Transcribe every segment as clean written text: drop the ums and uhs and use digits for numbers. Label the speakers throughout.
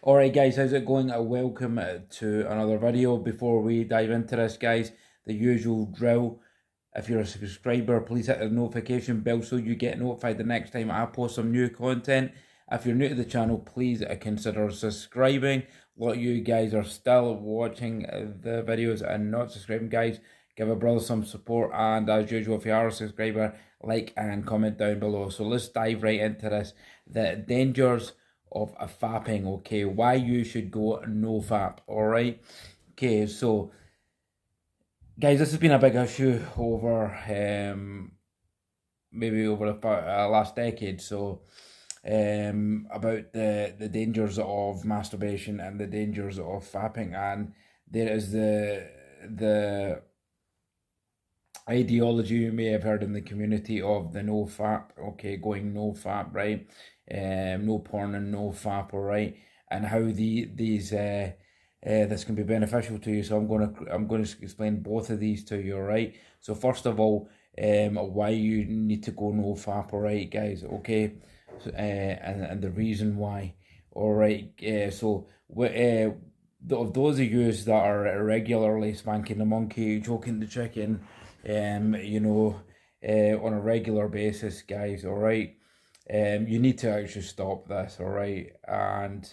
Speaker 1: Alright guys, how's it going? Welcome to another video. Before we dive into this guys, the usual drill. If you're a subscriber, please hit the notification bell so you get notified the next time I post some new content. If you're new to the channel, please consider subscribing. A lot of you guys are still watching the videos and not subscribing guys. Give a brother some support, and as usual, if you are a subscriber, like and comment down below. So let's dive right into this. The dangers of a fapping, okay? Why you should go no fap, alright? Okay, so guys, this has been a big issue over maybe over the last decade. So about the dangers of masturbation and the dangers of fapping, and there is the ideology you may have heard in the community of the no fap, okay, going no fap, right? No porn and no fap, alright, and how these this can be beneficial to you. So I'm gonna explain both of these to you, alright? So first of all, why you need to go no fap, alright, guys, okay, so, and the reason why, alright. So of those of you that are regularly spanking the monkey, choking the chicken, on a regular basis, guys, all right, you need to actually stop this, all right, and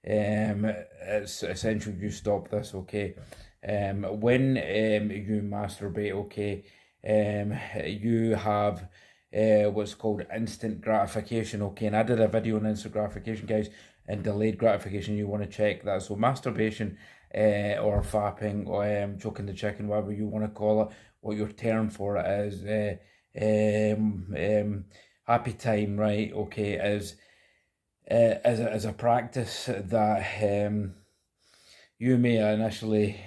Speaker 1: it's essential you stop this, okay. When you masturbate, okay, you have what's called instant gratification, okay, and I did a video on instant gratification, guys, and delayed gratification. You want to check that. So masturbation or fapping or choking the chicken, whatever you want to call it, what your term for it is, happy time, right? Okay, is as a practice that you may initially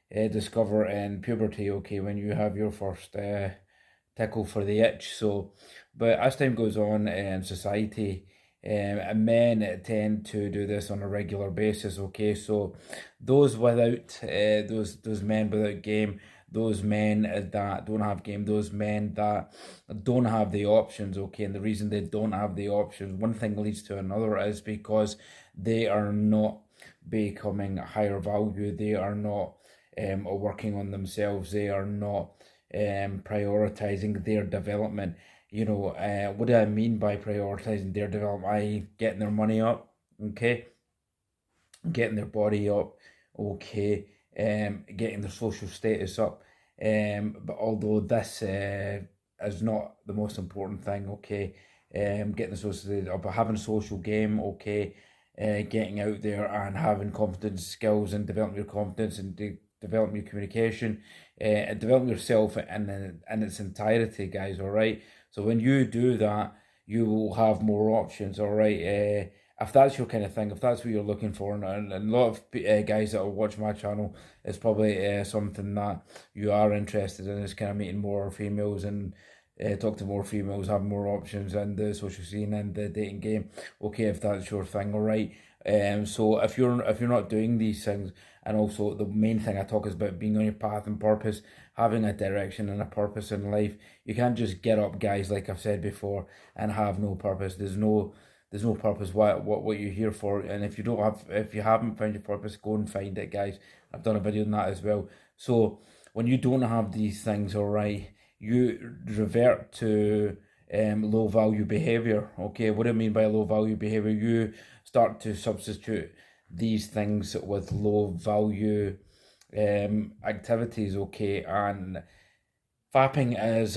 Speaker 1: discover in puberty, okay, when you have your first tickle for the itch. So, but as time goes on in society, men tend to do this on a regular basis, okay. So those without those men without game, those men that don't have game, those men that don't have the options, okay. And the reason they don't have the options, one thing leads to another, is because they are not becoming higher value, they are not working on themselves, they are not prioritizing their development. What do I mean by prioritizing their development? I getting their money up, okay, getting their body up, okay, getting their social status up. But although this is not the most important thing, okay, getting the social status up, but having social game, okay, getting out there and having confidence skills and developing your confidence and developing your communication, and developing yourself in its entirety, guys, all right? So when you do that, you will have more options, all right? If that's your kind of thing, if that's what you're looking for, and a lot of guys that will watch my channel, it's probably something that you are interested in, is kind of meeting more females and talk to more females, have more options in the social scene and the dating game. Okay, if that's your thing, all right. So if you're not doing these things, and also the main thing I talk is about being on your path and purpose, having a direction and a purpose in life. You can't just get up, guys, like I've said before, and have no purpose. There's no purpose. What you're here for, and if you haven't found your purpose, go and find it, guys. I've done a video on that as well. So when you don't have these things, all right, you revert to low value behavior. Okay, what do I mean by low value behavior? You start to substitute these things with low value activities, okay. And fapping is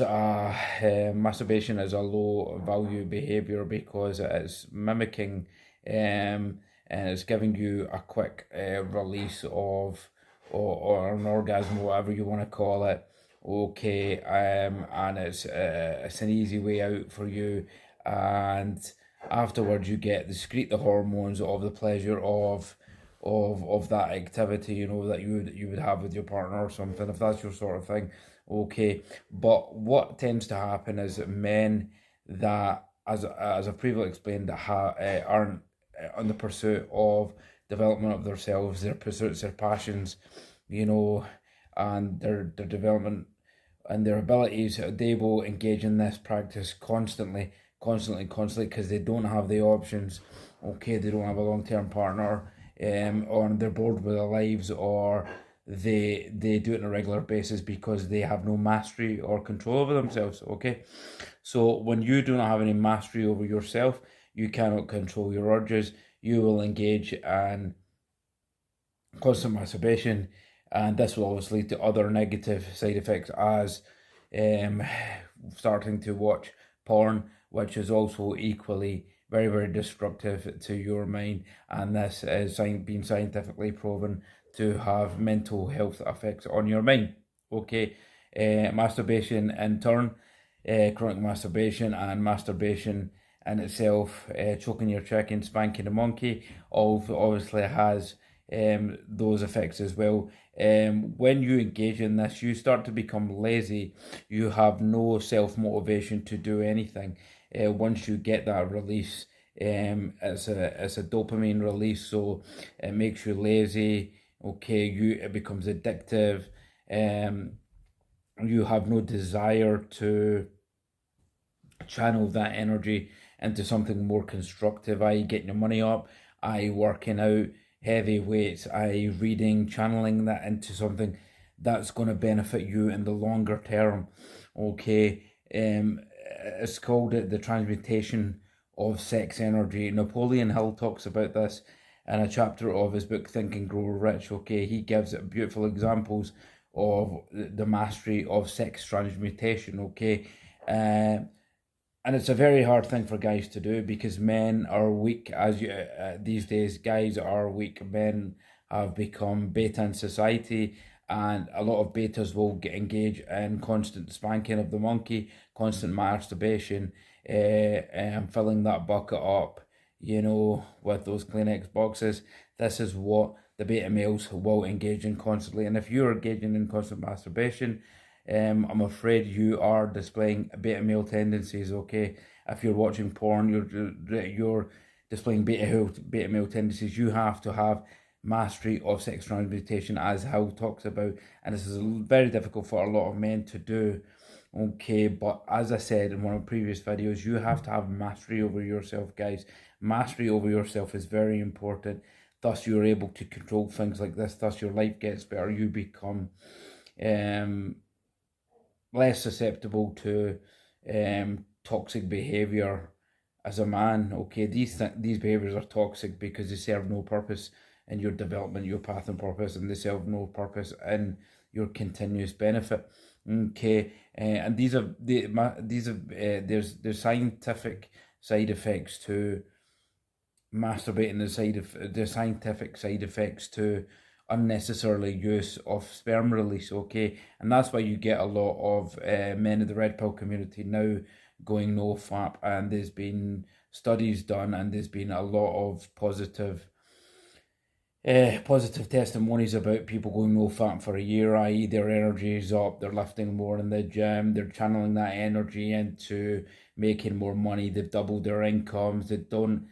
Speaker 1: masturbation is a low value behavior because it's mimicking and it's giving you a quick release of or an orgasm, whatever you want to call it, okay. And it's an easy way out for you, and afterwards you get the hormones of the pleasure of that activity, that you would have with your partner or something, if that's your sort of thing, okay. But what tends to happen is that men that, as I've previously explained, that aren't on the pursuit of development of themselves, their pursuits, their passions, and their development and their abilities, they will engage in this practice constantly, because they don't have the options. Okay, they don't have a long-term partner, or they're bored with their lives, or they do it on a regular basis because they have no mastery or control over themselves. Okay, so when you do not have any mastery over yourself, you cannot control your urges. You will engage in constant masturbation, and this will obviously lead to other negative side effects as um, starting to watch porn, which is also equally very, very destructive to your mind. And this is being scientifically proven to have mental health effects on your mind. Okay, masturbation in turn, chronic masturbation and masturbation in itself, choking your chicken, spanking the monkey, all obviously has those effects as well. When you engage in this, you start to become lazy. You have no self motivation to do anything. Once you get that release, it's a dopamine release, so it makes you lazy. Okay, it becomes addictive. Um, you have no desire to channel that energy into something more constructive, i.e. getting your money up, i.e. working out heavy weights, i.e. reading, channeling that into something that's going to benefit you in the longer term. Okay, it's called the transmutation of sex energy. Napoleon Hill talks about this in a chapter of his book Think and Grow Rich. Okay, he gives beautiful examples of the mastery of sex transmutation. Okay, and it's a very hard thing for guys to do because men are weak. These days, guys are weak. Men have become beta in society, and a lot of betas will engage in constant spanking of the monkey, constant masturbation, and filling that bucket up, with those Kleenex boxes. This is what the beta males will engage in constantly, and if you're engaging in constant masturbation, I'm afraid you are displaying beta male tendencies. Okay, if you're watching porn, you're displaying beta male tendencies. You have to have mastery of sex transmutation, as Hill talks about, and this is very difficult for a lot of men to do. Okay, but as I said in one of the previous videos, you have to have mastery over yourself, guys. Mastery over yourself is very important. Thus, you're able to control things like this. Thus, your life gets better. You become um less susceptible to toxic behavior as a man. Okay, these behaviors are toxic because they serve no purpose in your development, your path and purpose, and they serve no purpose in your continuous benefit. Okay, and there's scientific side effects to masturbating, the scientific side effects to unnecessarily use of sperm release. Okay, and that's why you get a lot of men in the red pill community now going no fap, and there's been studies done, and there's been a lot of positive testimonies about people going no fap for a year, i.e. their energy is up, they're lifting more in the gym, they're channeling that energy into making more money, they've doubled their incomes, they don't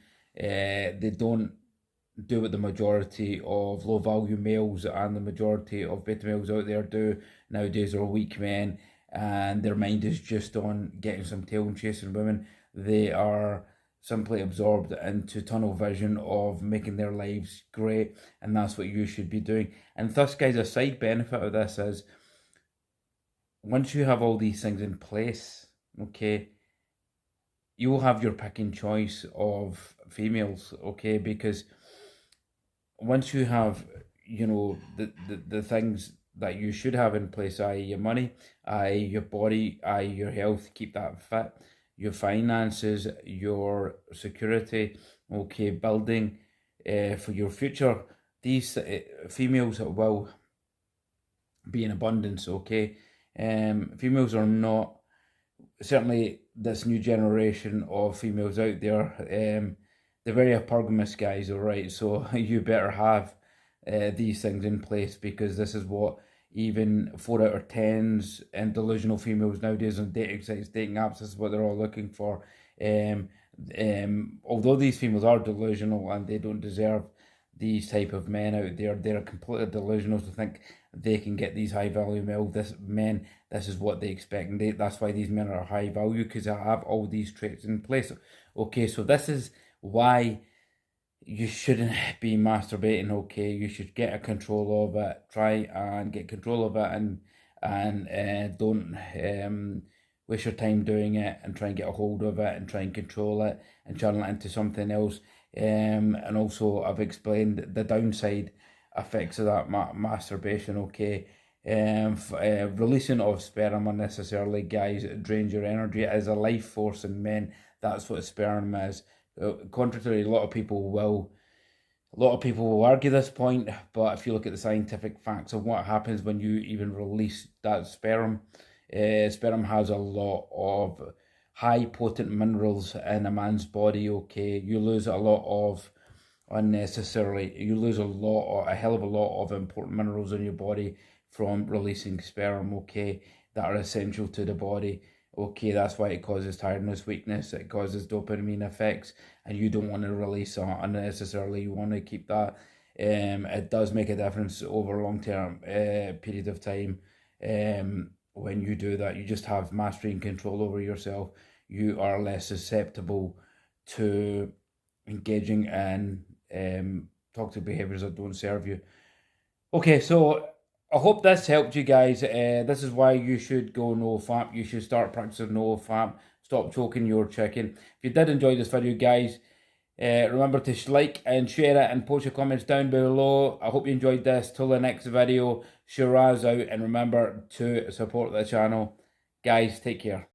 Speaker 1: do what the majority of low value males and the majority of beta males out there do nowadays. Are weak men, and their mind is just on getting some tail and chasing women. They are simply absorbed into tunnel vision of making their lives great, and that's what you should be doing. And thus, guys, a side benefit of this is once you have all these things in place, okay, you will have your pick and choice of females, okay, because once you have, the things that you should have in place, i.e. your money, i.e. your body, i.e. your health, keep that fit, your finances, your security, okay, building for your future, these females will be in abundance. Okay, females are not, certainly this new generation of females out there, they're very hypergamous, guys, all right? So you better have these things in place, because this is what even 4 out of 10s and delusional females nowadays on dating sites, dating apps, this is what they're all looking for. Um, although these females are delusional and they don't deserve these type of men out there, they're completely delusional to think they can get these high value men. This is what they expect, and that's why these men are high value, because they have all these traits in place. Okay, so this is why you shouldn't be masturbating, okay? You should get a control of it. Try and get control of it, and don't waste your time doing it, and try and get a hold of it and try and control it and channel it into something else. And also, I've explained the downside effects of that masturbation, okay? Releasing of sperm unnecessarily, guys, it drains your energy. It is a life force in men. That's what sperm is. Contrary, a lot of people will argue this point, but if you look at the scientific facts of what happens when you even release that sperm, sperm has a lot of high potent minerals in a man's body. Okay, you lose a lot of you lose a hell of a lot of important minerals in your body from releasing sperm. Okay, that are essential to the body. Okay, that's why it causes tiredness, weakness, it causes dopamine effects, and you don't want to release that unnecessarily. You want to keep that. It does make a difference over a long term period of time. When you do that, you just have mastery and control over yourself. You are less susceptible to engaging in toxic behaviors that don't serve you. Okay, so I hope this helped you guys. This is why you should go no fap. You should start practicing no fap. Stop choking your chicken. If you did enjoy this video, guys, remember to like and share it and post your comments down below. I hope you enjoyed this. Till the next video, Shiraz out, and remember to support the channel. Guys, take care.